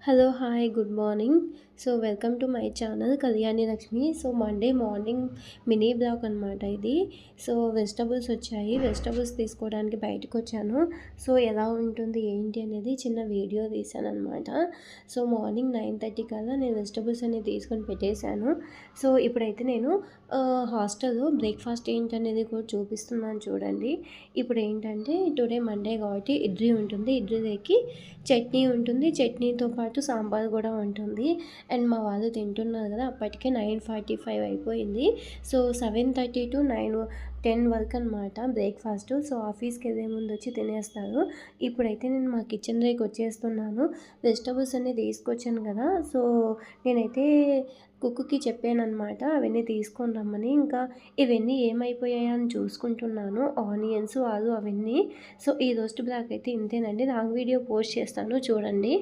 Hello hi good morning. So welcome to my channel Kalyani Lakshmi. So Monday morning mini blog అనమాట ఇది. So vegetables వచ్చాయి, vegetables తీసుకోవడానికి బయటకు వచ్చాను. సో ఎలా ఉంటుంది ఏంటి అనేది చిన్న వీడియో తీశాను అనమాట. సో మార్నింగ్ 9:30 కల్లా నేను వెజిటబుల్స్ అనేది తీసుకొని పెట్టేశాను. సో ఇప్పుడైతే నేను హాస్టల్లో బ్రేక్ఫాస్ట్ ఏంటనేది కూడా చూపిస్తున్నాను చూడండి. ఇప్పుడు ఏంటంటే టుడే మండే కాబట్టి ఇడ్లీ ఉంటుంది, ఇడ్లీలోకి చట్నీ ఉంటుంది, చట్నీతో పాటు సాంబార్ కూడా ఉంటుంది. అండ్ మా వాళ్ళు తింటున్నారు కదా, అప్పటికే 9:45 అయిపోయింది. సో 7:30 to 9:10 వరకు అనమాట బ్రేక్ఫాస్ట్. సో ఆఫీస్కి వెళ్ళే ముందు వచ్చి తినేస్తారు. ఇప్పుడైతే నేను మా కిచెన్లోకి వచ్చేస్తున్నాను. వెజిటబుల్స్ అన్నీ తీసుకొచ్చాను కదా, సో నేనైతే కుక్కి చెప్పానమాట అవన్నీ తీసుకొని రమ్మని. ఇంకా ఇవన్నీ ఏమైపోయాయని చూసుకుంటున్నాను, ఆనియన్స్ ఆలు అవన్నీ. సో ఈ రోస్ట్ బ్లాక్ అయితే ఇంతేనండి, లాంగ్ వీడియో పోస్ట్ చేస్తాను చూడండి.